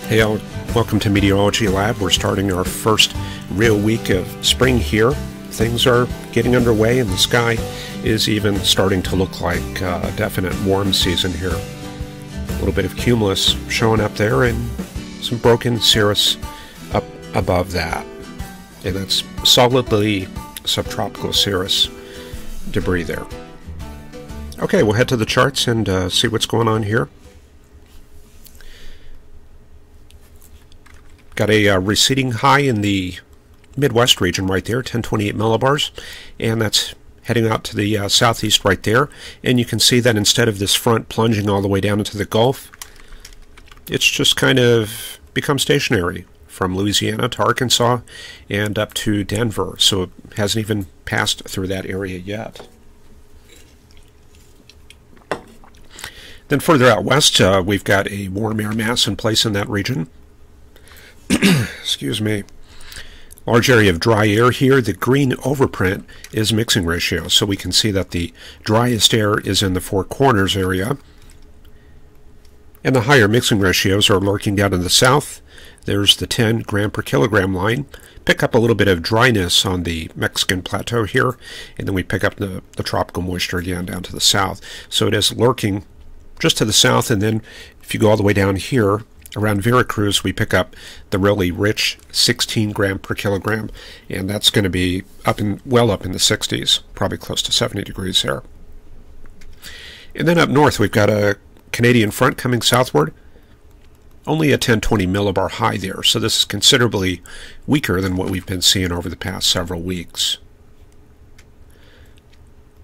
Hey all, welcome to Meteorology Lab. We're starting our first real week of spring here. Things are getting underway and the sky is even starting to look like a definite warm season here. A little bit of cumulus showing up there and some broken cirrus up above that. And that's solidly subtropical cirrus debris there. Okay, we'll head to the charts and see what's going on here. Got a receding high in the Midwest region right there, 1028 millibars, and that's heading out to the southeast right there. And you can see that instead of this front plunging all the way down into the Gulf, it's just kind of become stationary from Louisiana to Arkansas and up to Denver. So it hasn't even passed through that area yet. Then further out west, we've got a warm air mass in place in that region. Excuse me. Large area of dry air here. The green overprint is mixing ratio, so we can see that the driest air is in the Four Corners area. And the higher mixing ratios are lurking down in the south. There's the 10 gram per kilogram line. Pick up a little bit of dryness on the Mexican plateau here, and then we pick up the tropical moisture again down to the south. So it is lurking just to the south, and then if you go all the way down here, around Veracruz, we pick up the really rich 16 gram per kilogram, and that's going to be well up in the 60s, probably close to 70 degrees there. And then up north, we've got a Canadian front coming southward, only a 1020 millibar high there, so this is considerably weaker than what we've been seeing over the past several weeks.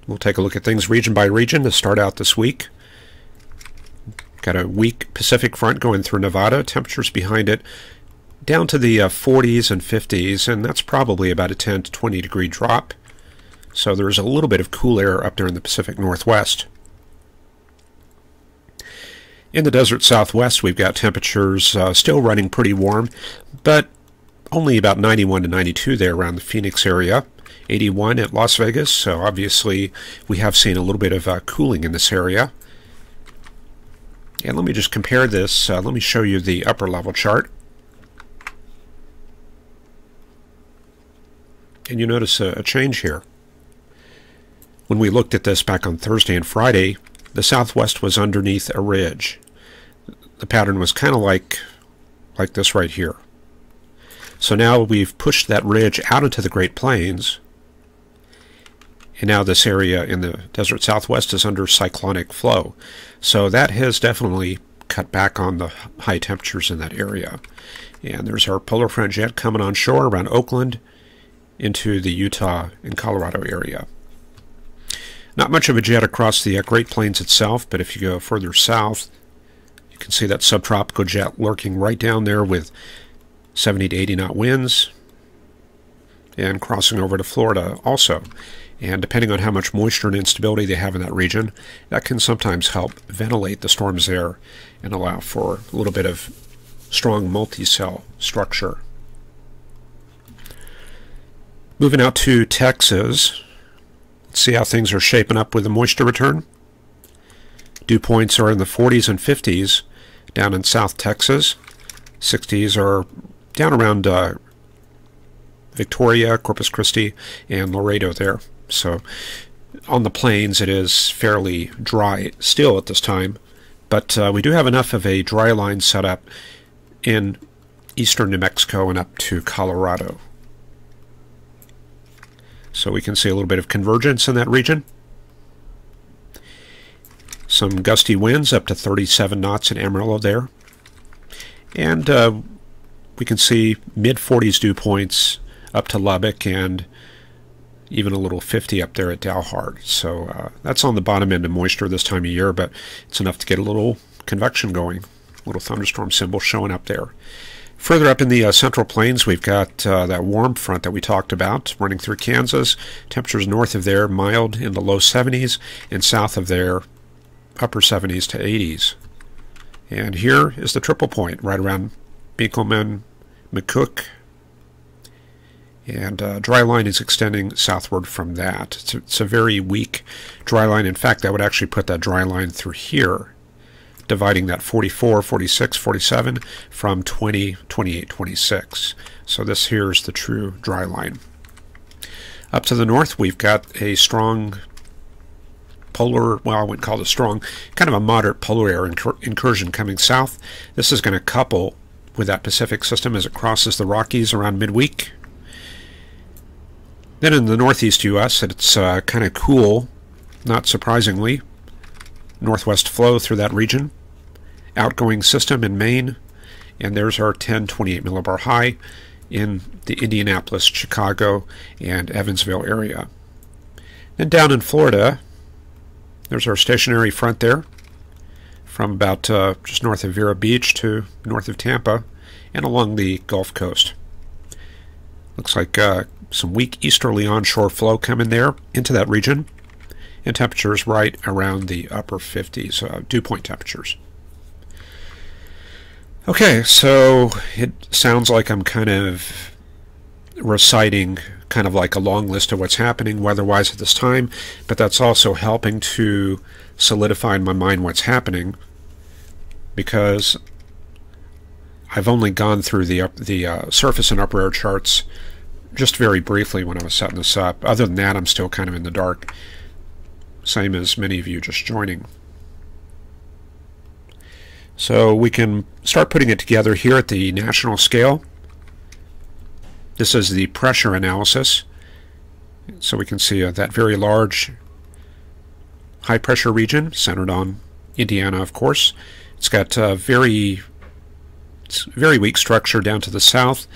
We'll take a look at things region by region to start out this week. Got a weak Pacific front going through Nevada, temperatures behind it down to the 40s and 50s, and that's probably about a 10 to 20 degree drop. So there's a little bit of cool air up there in the Pacific Northwest. In the desert Southwest, we've got temperatures still running pretty warm, but only about 91 to 92 there around the Phoenix area. 81 at Las Vegas, so obviously we have seen a little bit of cooling in this area. And let me just compare this. Let me show you the upper level chart. And you notice a change here. When we looked at this back on Thursday and Friday, the southwest was underneath a ridge. The pattern was kind of like this right here. So now we've pushed that ridge out into the Great Plains, and now this area in the desert southwest is under cyclonic flow. So that has definitely cut back on the high temperatures in that area. And there's our polar front jet coming on shore around Oakland into the Utah and Colorado area. Not much of a jet across the Great Plains itself, but if you go further south, you can see that subtropical jet lurking right down there with 70 to 80 knot winds and crossing over to Florida also. And depending on how much moisture and instability they have in that region, that can sometimes help ventilate the storms there and allow for a little bit of strong multi-cell structure. Moving out to Texas, let's see how things are shaping up with the moisture return. Dew points are in the 40s and 50s down in South Texas. 60s are down around Victoria, Corpus Christi, and Laredo there. So on the plains it is fairly dry still at this time, but we do have enough of a dry line set up in eastern New Mexico and up to Colorado. So we can see a little bit of convergence in that region. Some gusty winds up to 37 knots in Amarillo there. And we can see mid-40s dew points up to Lubbock and even a little 50 up there at Dalhart. So that's on the bottom end of moisture this time of year, but it's enough to get a little convection going. A little thunderstorm symbol showing up there. Further up in the Central Plains, we've got that warm front that we talked about running through Kansas. Temperatures north of there mild in the low 70s, and south of there upper 70s to 80s. And here is the triple point right around Binkelman, McCook, and dry line is extending southward from that. It's a very weak dry line. In fact, I would actually put that dry line through here, dividing that 44, 46, 47 from 20, 28, 26. So this here is the true dry line. Up to the north, we've got a strong polar, well, I wouldn't call it strong, kind of a moderate polar air incursion coming south. This is going to couple with that Pacific system as it crosses the Rockies around midweek. Then in the northeast U.S., it's kind of cool, not surprisingly. Northwest flow through that region. Outgoing system in Maine, and there's our 1028 millibar high in the Indianapolis, Chicago, and Evansville area. Then down in Florida, there's our stationary front there, from about just north of Vero Beach to north of Tampa, and along the Gulf Coast. Looks like some weak easterly onshore flow coming there into that region, and temperatures right around the upper 50s, dew point temperatures. Okay, so it sounds like I'm kind of reciting kind of like a long list of what's happening weather-wise at this time, but that's also helping to solidify in my mind what's happening, because I've only gone through the surface and upper air charts just very briefly when I was setting this up. Other than that, I'm still kind of in the dark, same as many of you just joining. So we can start putting it together here at the national scale. This is the pressure analysis. So we can see that very large high pressure region centered on Indiana, of course. It's got very weak structure down to the south.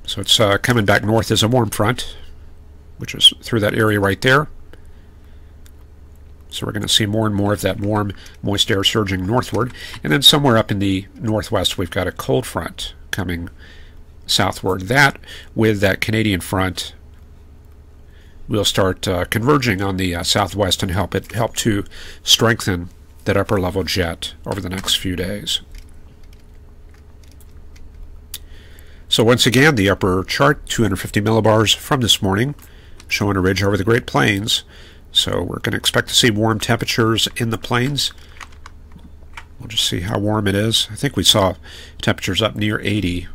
So it's coming back north as a warm front, which is through that area right there. So we're going to see more and more of that warm, moist air surging northward. And then somewhere up in the northwest, we've got a cold front coming southward. That, with that Canadian front, will start converging on the southwest and help to strengthen that upper level jet over the next few days. So once again, the upper chart, 250 millibars from this morning, showing a ridge over the Great Plains. So we're going to expect to see warm temperatures in the plains. We'll just see how warm it is. I think we saw temperatures up near 80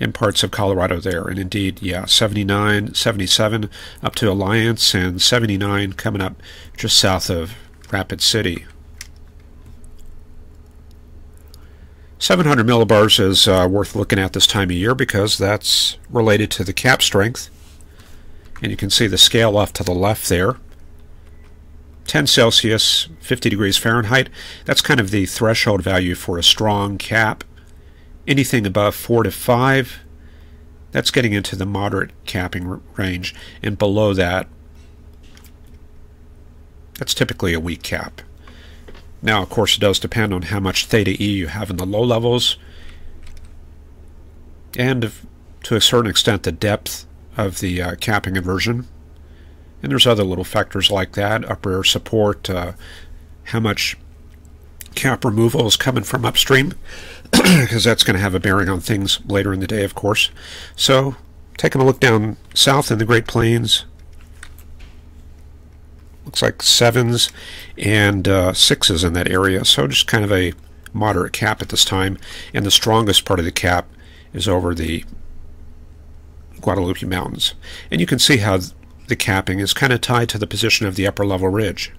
in parts of Colorado there. And indeed, yeah, 79, 77 up to Alliance, and 79 coming up just south of Rapid City. 700 millibars is worth looking at this time of year because that's related to the cap strength. And you can see the scale off to the left there. 10 Celsius, 50 degrees Fahrenheit. That's kind of the threshold value for a strong cap. Anything above 4 to 5, that's getting into the moderate capping range. And below that, that's typically a weak cap. Now, of course, it does depend on how much theta E you have in the low levels, and to a certain extent the depth of the capping inversion. And there's other little factors like that, upper air support, how much cap removal is coming from upstream, because that's going to have a bearing on things later in the day, of course. So, taking a look down south in the Great Plains, looks like 7s and 6s in that area, so just kind of a moderate cap at this time. And the strongest part of the cap is over the Guadalupe Mountains. And you can see how the capping is kind of tied to the position of the upper level ridge.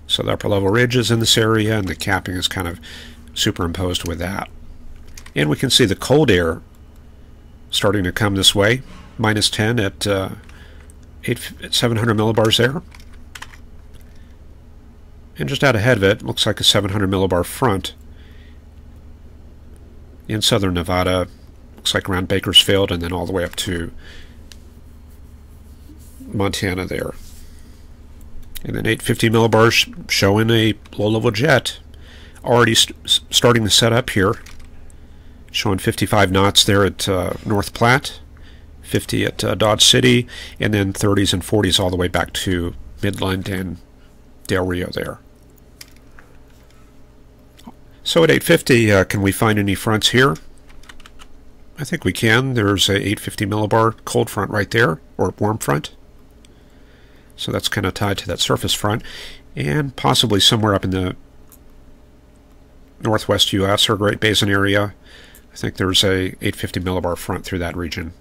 So the upper level ridge is in this area, and the capping is kind of superimposed with that. And we can see the cold air starting to come this way, minus 10 at 700 millibars there. And just out ahead of it, looks like a 700 millibar front in southern Nevada. Looks like around Bakersfield, and then all the way up to Montana there. And then 850 millibars showing a low-level jet already starting to set up here, showing 55 knots there at North Platte, 50 at Dodge City, and then 30s and 40s all the way back to Midland and Del Rio there. So at 850, can we find any fronts here? I think we can. There's a 850 millibar cold front right there, or warm front. So that's kind of tied to that surface front, and possibly somewhere up in the northwest U.S. or Great Basin area. I think there's a 850 millibar front through that region.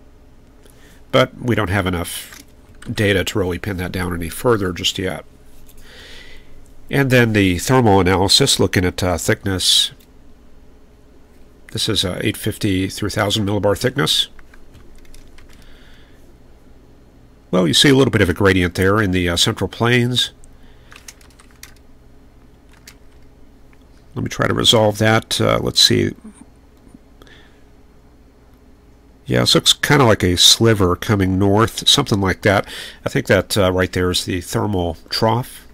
But we don't have enough data to really pin that down any further just yet. And then the thermal analysis, looking at thickness. This is 850 through 1000 millibar thickness. Well, you see a little bit of a gradient there in the central plains. Let me try to resolve that. Let's see. Yeah, this looks kind of like a sliver coming north, something like that. I think that right there is the thermal trough.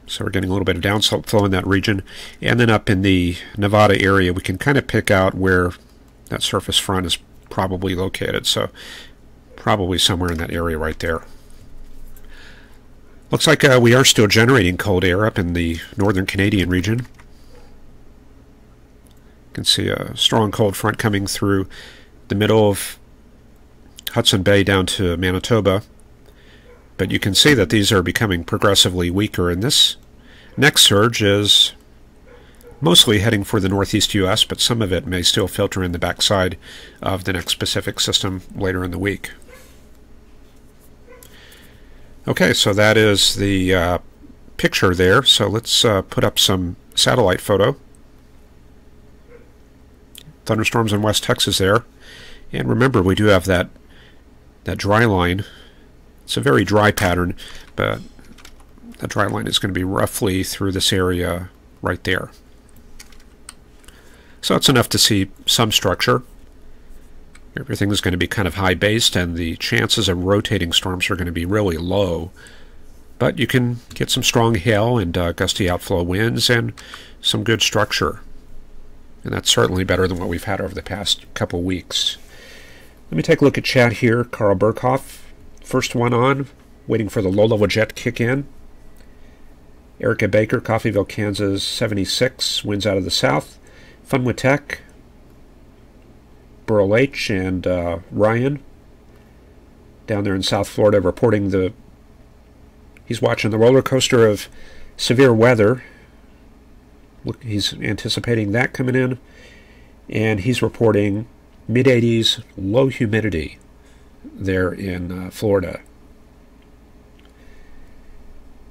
So we're getting a little bit of downslope flow in that region. And then up in the Nevada area, we can kind of pick out where that surface front is probably located. So probably somewhere in that area right there. Looks like we are still generating cold air up in the northern Canadian region. You can see a strong cold front coming through the middle of Hudson Bay down to Manitoba. But you can see that these are becoming progressively weaker, and this next surge is mostly heading for the northeast U.S., but some of it may still filter in the backside of the next Pacific system later in the week. Okay, so that is the picture there. So let's put up some satellite photo. Thunderstorms in West Texas there. And remember, we do have that dry line. It's a very dry pattern, but the dry line is going to be roughly through this area right there. So it's enough to see some structure. Everything is going to be kind of high-based, and the chances of rotating storms are going to be really low. But you can get some strong hail and gusty outflow winds and some good structure. And that's certainly better than what we've had over the past couple weeks. Let me take a look at chat here. Carl Burkhoff, first one on, waiting for the low-level jet kick in. Erica Baker, Coffeyville, Kansas, 76, winds out of the south. Funwood Tech, Burl H. and Ryan down there in South Florida reporting he's watching the roller coaster of severe weather. Look, he's anticipating that coming in, and he's reporting mid-80s low humidity there in Florida.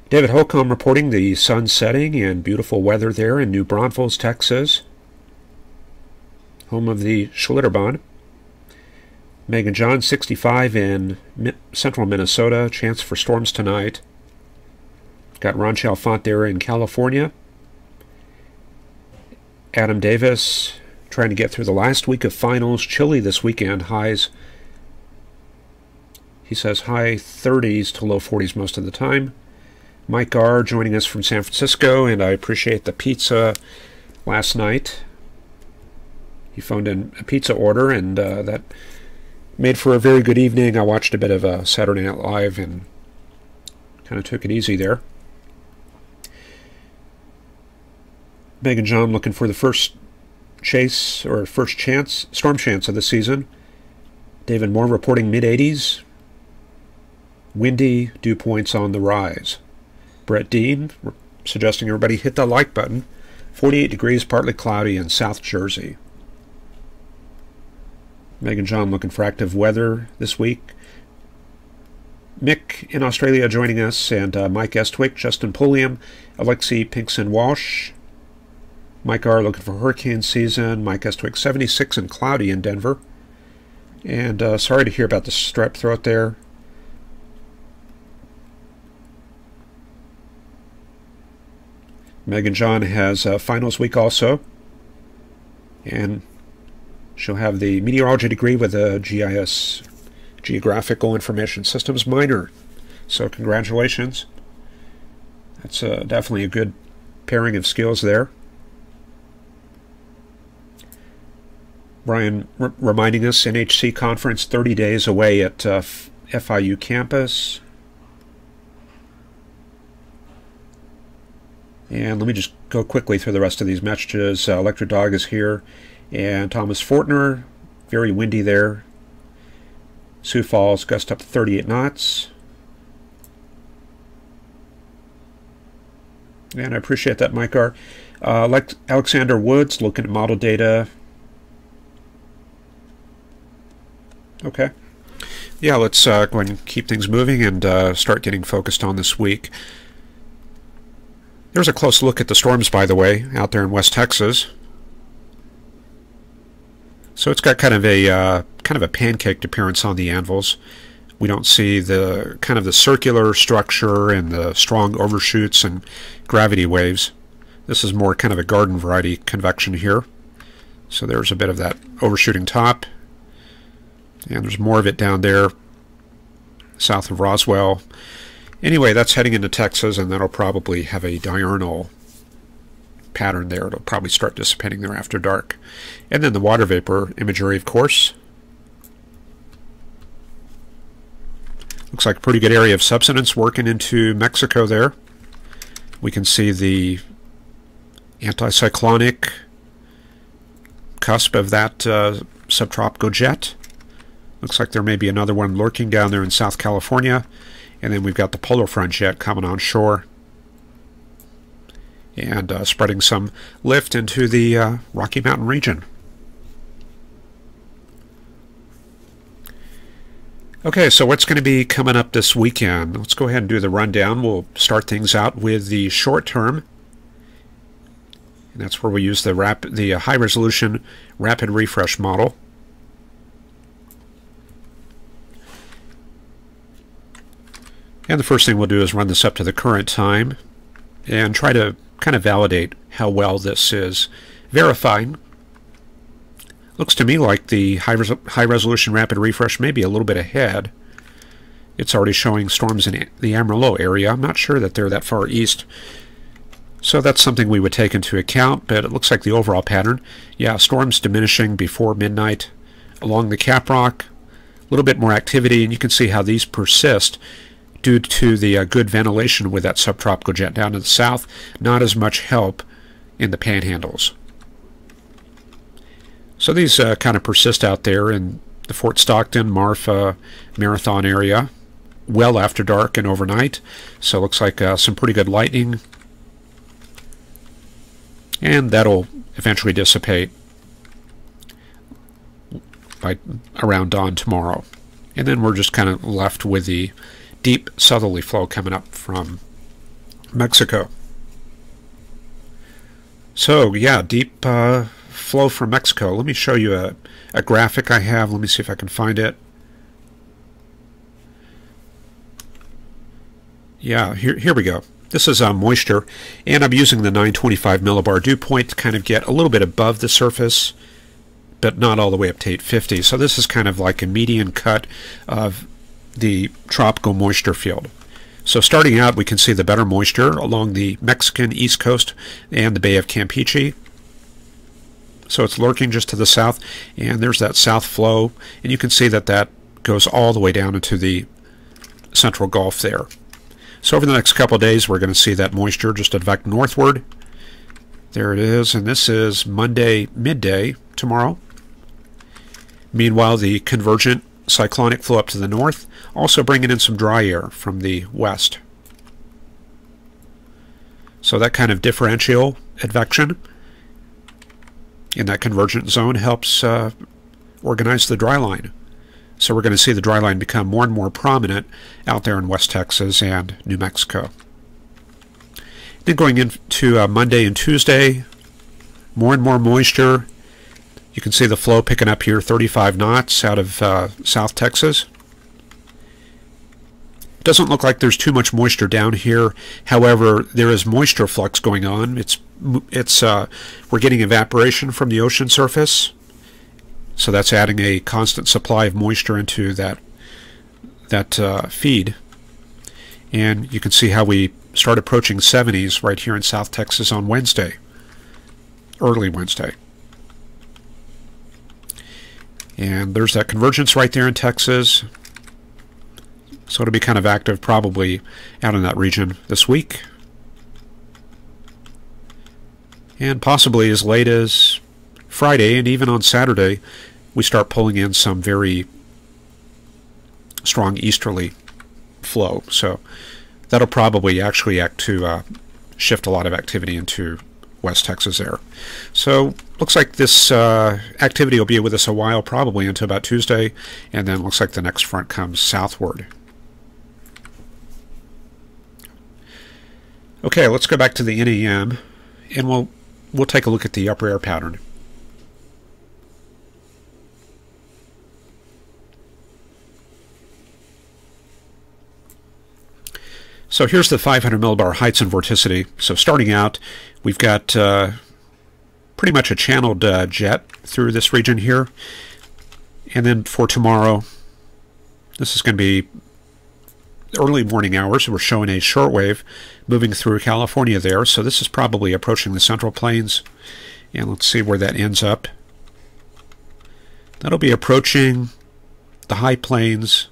David Holcomb reporting the sun setting and beautiful weather there in New Braunfels, Texas, home of the Schlitterbahn. Megan John, 65 in central Minnesota. Chance for storms tonight. Got Ron Chalfant there in California. Adam Davis trying to get through the last week of finals. Chilly this weekend. Highs, he says, high 30s to low 40s most of the time. Mike R. joining us from San Francisco, and I appreciate the pizza last night. He phoned in a pizza order, and that made for a very good evening. I watched a bit of Saturday Night Live and kind of took it easy there. Megan John looking for the first storm chance of the season. David Moore reporting mid-80s. Windy, dew points on the rise. Brett Dean suggesting everybody hit the like button. 48 degrees, partly cloudy in South Jersey. Megan John looking for active weather this week. Mick in Australia joining us, and Mike Estwick, Justin Pulliam, Alexei Pinkson-Walsh. Mike R. looking for hurricane season. Mike Estwick, 76 and cloudy in Denver. And sorry to hear about the strep throat there. Megan John has finals week also. And she'll have the meteorology degree with a GIS, Geographical Information Systems minor. So congratulations. That's definitely a good pairing of skills there. Brian reminding us, NHC conference 30 days away at FIU campus. And let me just go quickly through the rest of these messages. Electric Dog is here. And Thomas Fortner, very windy there. Sioux Falls, gust up to 38 knots. And I appreciate that, Mike. Like Alexander Woods, looking at model data. Okay. Yeah, let's go ahead and keep things moving and start getting focused on this week. There's a close look at the storms, by the way, out there in West Texas. So it's got kind of a pancaked appearance on the anvils. We don't see the kind of the circular structure and the strong overshoots and gravity waves. This is more kind of a garden variety convection here. So there's a bit of that overshooting top. And there's more of it down there south of Roswell. Anyway, that's heading into Texas, and that'll probably have a diurnal pattern there. It'll probably start dissipating there after dark. And then the water vapor imagery, of course. Looks like a pretty good area of subsidence working into Mexico there. We can see the anticyclonic cusp of that subtropical jet. Looks like there may be another one lurking down there in South California. And then we've got the polar front jet coming on shore and spreading some lift into the Rocky Mountain region. Okay, so what's going to be coming up this weekend? Let's go ahead and do the rundown. We'll start things out with the short term. And that's where we use the high-resolution rapid refresh model. And the first thing we'll do is run this up to the current time and try to kind of validate how well this is verifying. Looks to me like the high-resolution rapid refresh may be a little bit ahead. It's already showing storms in the Amarillo area. I'm not sure that they're that far east. So that's something we would take into account, but it looks like the overall pattern. Yeah, storms diminishing before midnight along the Caprock. A little bit more activity, and you can see how these persist due to the good ventilation with that subtropical jet down to the south. Not as much help in the panhandles. So these kind of persist out there in the Fort Stockton, Marfa, Marathon area, well after dark and overnight. So it looks like some pretty good lightning. And that'll eventually dissipate by around dawn tomorrow. And then we're just kind of left with the deep southerly flow coming up from Mexico. So yeah, deep flow from Mexico. Let me show you a graphic I have. Let me see if I can find it. Yeah, here we go. This is moisture, and I'm using the 925 millibar dew point to kind of get a little bit above the surface, but not all the way up to 850. So this is kind of like a median cut of the tropical moisture field. So starting out, we can see the better moisture along the Mexican east coast and the Bay of Campeche. So it's lurking just to the south, and there's that south flow, and you can see that that goes all the way down into the central Gulf there. So over the next couple of days, we're going to see that moisture just advect northward. There it is, and this is Monday midday tomorrow. Meanwhile, the convergent cyclonic flow up to the north, also bringing in some dry air from the west. So that kind of differential advection in that convergent zone helps organize the dry line. So we're going to see the dry line become more and more prominent out there in West Texas and New Mexico. Then going into Monday and Tuesday, more and more moisture. You can see the flow picking up here, 35 knots out of South Texas. Doesn't look like there's too much moisture down here. However, there is moisture flux going on. We're getting evaporation from the ocean surface, so that's adding a constant supply of moisture into that feed. And you can see how we start approaching 70s right here in South Texas on Wednesday, early Wednesday. And there's that convergence right there in Texas. So it'll be kind of active probably out in that region this week. And possibly as late as Friday and even on Saturday, we start pulling in some very strong easterly flow. So that'll probably actually act to shift a lot of activity into West Texas there. So looks like this activity will be with us a while, probably until about Tuesday, and then looks like the next front comes southward. Okay, let's go back to the NEM, and we'll take a look at the upper air pattern. So here's the 500 millibar heights and vorticity. So starting out, we've got pretty much a channeled jet through this region here. And then for tomorrow, this is going to be early morning hours. We're showing a shortwave moving through California there. So this is probably approaching the Central Plains. And let's see where that ends up. That'll be approaching the high plains.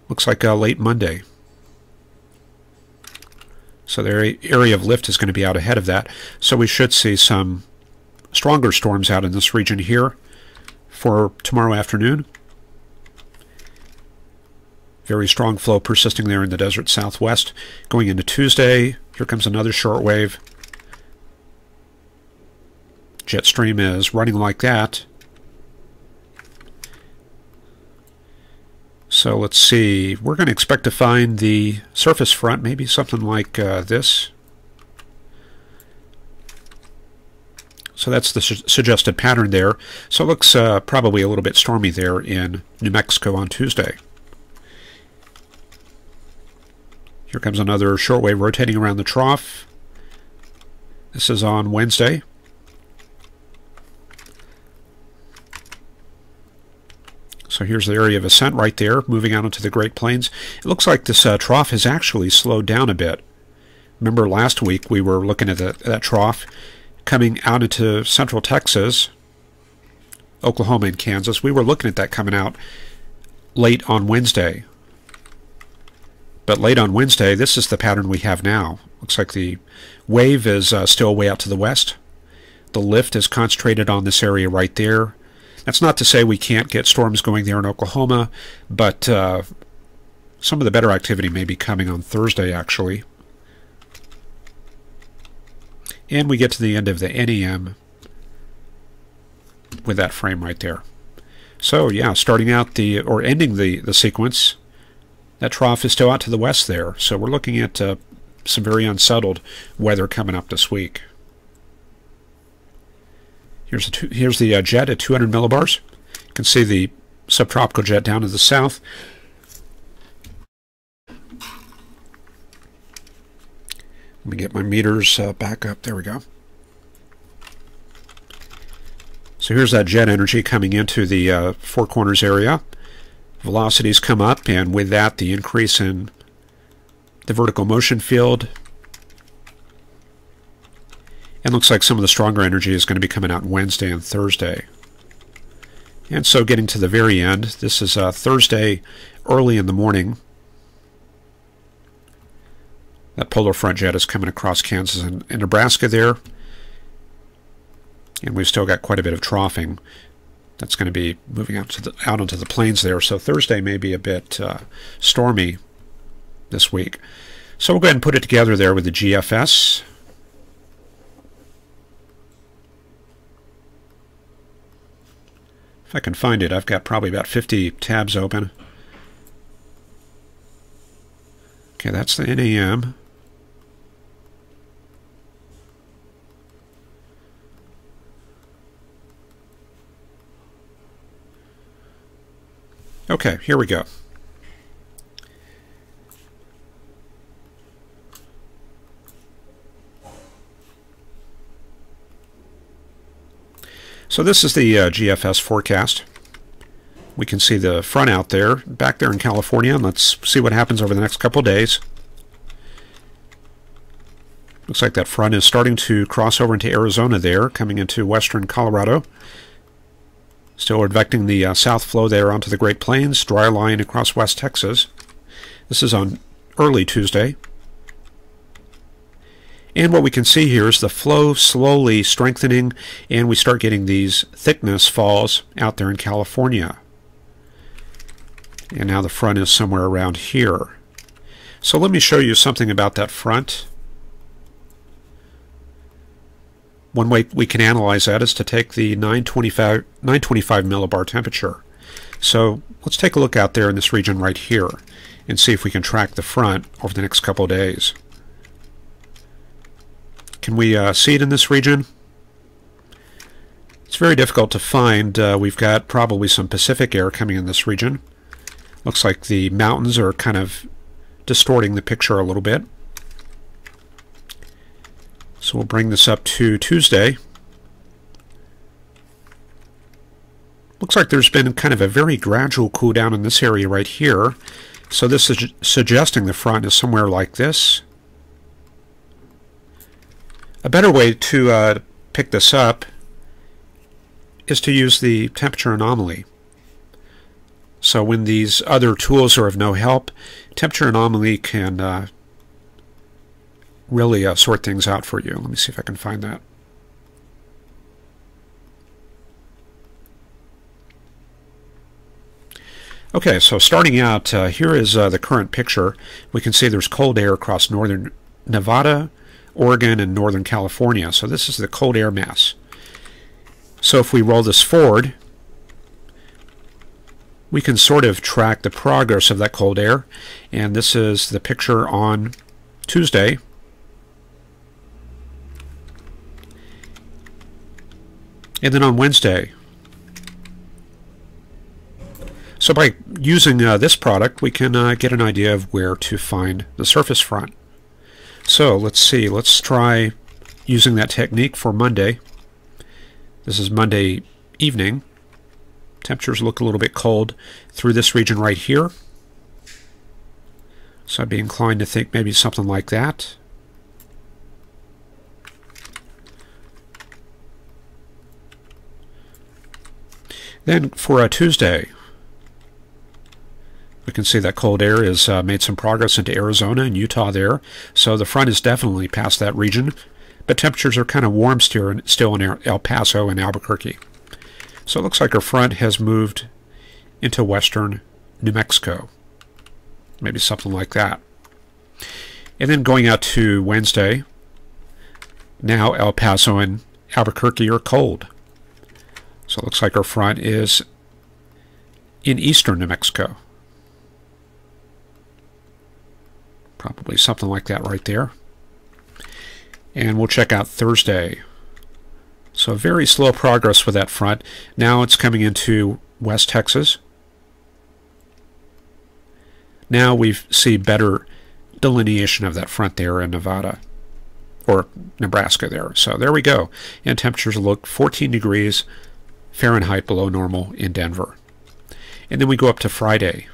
Looks like late Monday. So the area of lift is going to be out ahead of that. So we should see some stronger storms out in this region here for tomorrow afternoon. Very strong flow persisting there in the desert southwest. Going into Tuesday, here comes another short wave. Jet stream is running like that. So let's see, we're going to expect to find the surface front, maybe something like this. So that's the suggested pattern there. So it looks probably a little bit stormy there in New Mexico on Tuesday. Here comes another shortwave rotating around the trough. This is on Wednesday. So here's the area of ascent right there, moving out into the Great Plains. It looks like this trough has actually slowed down a bit. Remember last week we were looking at that trough coming out into central Texas, Oklahoma and Kansas. We were looking at that coming out late on Wednesday. But late on Wednesday, this is the pattern we have now. Looks like the wave is still way out to the west. The lift is concentrated on this area right there. That's not to say we can't get storms going there in Oklahoma, but some of the better activity may be coming on Thursday, actually. And we get to the end of the NEM with that frame right there. So, yeah, starting out or ending the sequence, that trough is still out to the west there. So we're looking at some very unsettled weather coming up this week. Here's the jet at 200 millibars. You can see the subtropical jet down to the south. Let me get my meters back up. There we go. So here's that jet energy coming into the Four Corners area. Velocities come up, and with that, the increase in the vertical motion field. And looks like some of the stronger energy is going to be coming out Wednesday and Thursday. And so getting to the very end, this is Thursday early in the morning. That polar front jet is coming across Kansas and Nebraska there. And we've still got quite a bit of troughing. That's going to be moving out onto the plains there. So Thursday may be a bit stormy this week. So we'll go ahead and put it together there with the GFS. If I can find it, I've got probably about 50 tabs open. Okay, that's the NEM. Okay, here we go. So this is the GFS forecast. We can see the front out there, back there in California, and let's see what happens over the next couple of days. Looks like that front is starting to cross over into Arizona there, coming into western Colorado. Still advecting the south flow there onto the Great Plains, dry line across West Texas. This is on early Tuesday. And what we can see here is the flow slowly strengthening, and we start getting these thickness falls out there in California. And now the front is somewhere around here. So let me show you something about that front. One way we can analyze that is to take the 925 millibar temperature. So let's take a look out there in this region right here and see if we can track the front over the next couple of days. Can we see it in this region? It's very difficult to find. We've got probably some Pacific air coming in this region. Looks like the mountains are kind of distorting the picture a little bit. So we'll bring this up to Tuesday. Looks like there's been kind of a very gradual cool down in this area right here. So this is suggesting the front is somewhere like this. A better way to pick this up is to use the temperature anomaly. So when these other tools are of no help, temperature anomaly can really sort things out for you. Let me see if I can find that. Okay, so starting out, here is the current picture. We can see there's cold air across northern Nevada, Oregon, and northern California. So this is the cold air mass. So if we roll this forward, we can sort of track the progress of that cold air. And this is the picture on Tuesday. And then on Wednesday. So by using this product, we can get an idea of where to find the surface front. So let's see. Let's try using that technique for Monday. This is Monday evening. Temperatures look a little bit cold through this region right here. So I'd be inclined to think maybe something like that. Then for Tuesday, we can see that cold air has made some progress into Arizona and Utah there. So the front is definitely past that region. But temperatures are kind of warm still in El Paso and Albuquerque. So it looks like our front has moved into western New Mexico. Maybe something like that. And then going out to Wednesday, now El Paso and Albuquerque are cold. So it looks like our front is in eastern New Mexico. Probably something like that right there. And we'll check out Thursday. So very slow progress with that front. Now it's coming into West Texas. Now we see better delineation of that front there in Nevada or Nebraska there. So there we go. And temperatures look 14 degrees Fahrenheit below normal in Denver. And then we go up to Friday.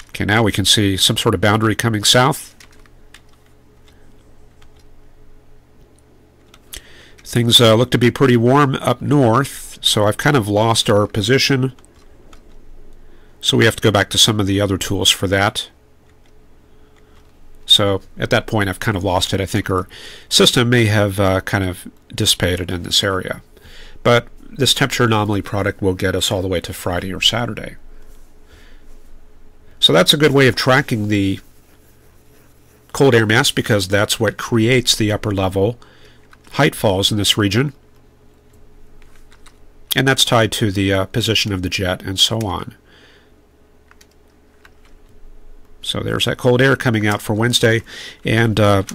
Okay, now we can see some sort of boundary coming south. Things look to be pretty warm up north, so I've kind of lost our position. So we have to go back to some of the other tools for that. So at that point I've kind of lost it. I think our system may have kind of dissipated in this area. But this temperature anomaly product will get us all the way to Friday or Saturday. So that's a good way of tracking the cold air mass because that's what creates the upper level height falls in this region. And that's tied to the position of the jet and so on. So there's that cold air coming out for Wednesday. And let's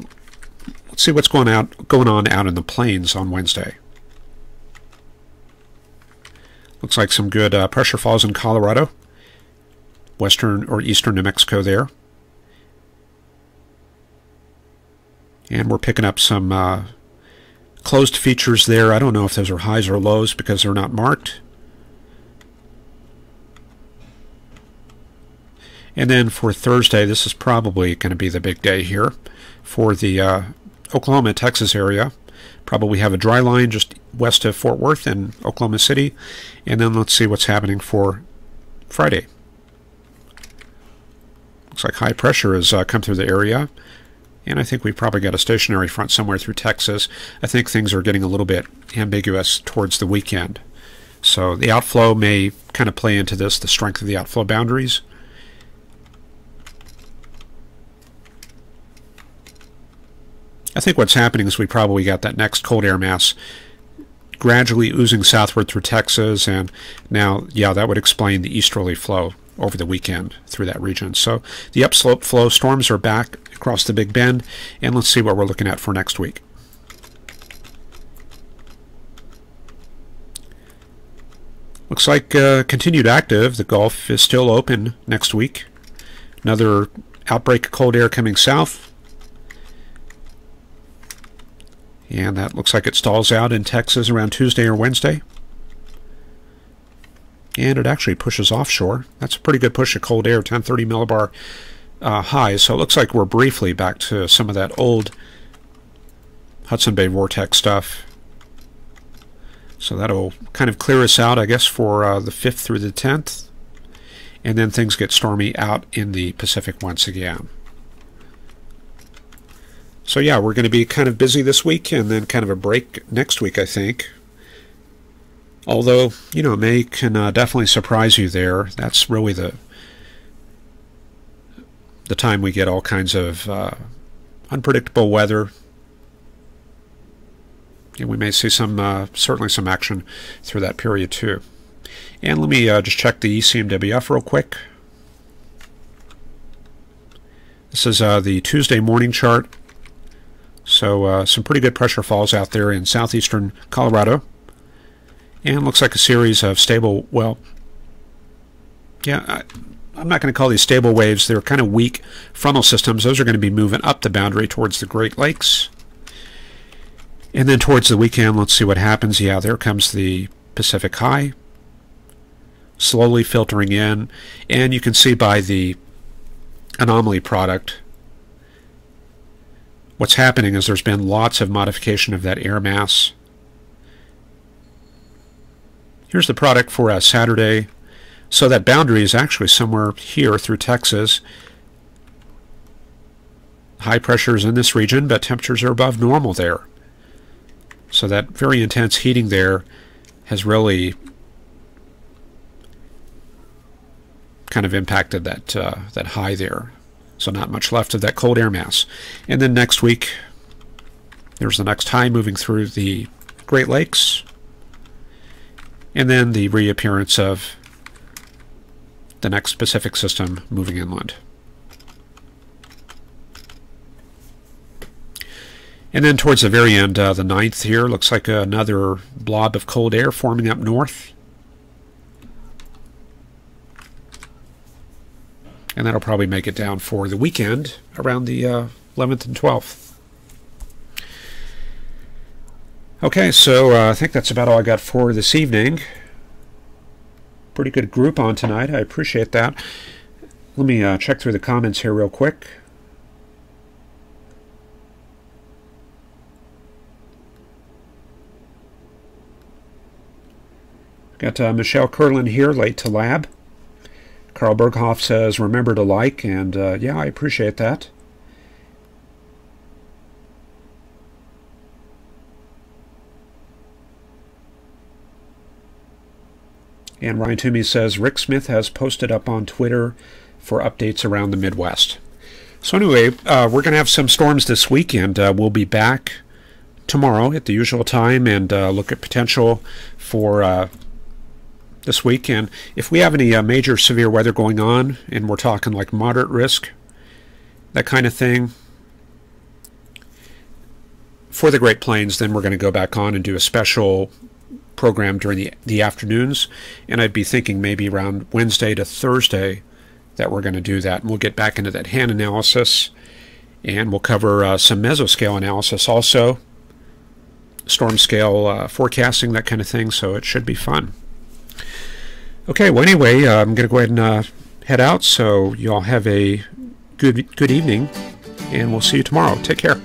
see what's going on out in the plains on Wednesday. Looks like some good pressure falls in Colorado. Western or eastern New Mexico there. And we're picking up some closed features there. I don't know if those are highs or lows because they're not marked. And then for Thursday, this is probably going to be the big day here for the Oklahoma, Texas area. Probably have a dry line just west of Fort Worth and Oklahoma City. And then let's see what's happening for Friday. Looks like high pressure has come through the area. And I think we probably got a stationary front somewhere through Texas. I think things are getting a little bit ambiguous towards the weekend. So the outflow may kind of play into this, the strength of the outflow boundaries. I think what's happening is we probably got that next cold air mass gradually oozing southward through Texas, and now, yeah, that would explain the easterly flow over the weekend through that region. So the upslope flow storms are back across the Big Bend, and let's see what we're looking at for next week. Looks like continued active. The Gulf is still open next week. Another outbreak of cold air coming south. And that looks like it stalls out in Texas around Tuesday or Wednesday. And it actually pushes offshore. That's a pretty good push of cold air, 1030 millibar highs. So it looks like we're briefly back to some of that old Hudson Bay vortex stuff. So that'll kind of clear us out, I guess, for the 5th through the 10th. And then things get stormy out in the Pacific once again. So yeah, we're going to be kind of busy this week, and then kind of a break next week, I think. Although, you know, May can definitely surprise you there. That's really the time we get all kinds of unpredictable weather. And we may see some, certainly some action through that period too. And let me just check the ECMWF real quick. This is the Tuesday morning chart. So some pretty good pressure falls out there in southeastern Colorado. And looks like a series of stable, well, yeah, I'm not going to call these stable waves. They're kind of weak frontal systems. Those are going to be moving up the boundary towards the Great Lakes. And then towards the weekend, let's see what happens. Yeah, there comes the Pacific High, slowly filtering in. And you can see by the anomaly product, what's happening is there's been lots of modification of that air mass. Here's the product for Saturday. So that boundary is actually somewhere here through Texas. High pressures in this region, but temperatures are above normal there. So that very intense heating there has really kind of impacted that that high there. So not much left of that cold air mass. And then next week, there's the next high moving through the Great Lakes. And then the reappearance of the next Pacific system moving inland. And then towards the very end, the 9th here, looks like another blob of cold air forming up north. And that'll probably make it down for the weekend around the 11th and 12th. Okay, so I think that's about all I got for this evening. Pretty good group on tonight. I appreciate that. Let me check through the comments here real quick. Got Michelle Curlin here, late to lab. Carl Berghoff says, remember to like, and yeah, I appreciate that. And Ryan Toomey says, Rick Smith has posted up on Twitter for updates around the Midwest. So anyway, we're going to have some storms this week, and we'll be back tomorrow at the usual time and look at potential for this week. And if we have any major severe weather going on, and we're talking like moderate risk, that kind of thing, for the Great Plains, then we're going to go back on and do a special program during the afternoons. And I'd be thinking maybe around Wednesday to Thursday that we're going to do that. And we'll get back into that hand analysis, and we'll cover some mesoscale analysis also, storm scale forecasting, that kind of thing. So it should be fun. Okay, well anyway, I'm going to go ahead and head out, so you all have a good evening, and we'll see you tomorrow. Take care.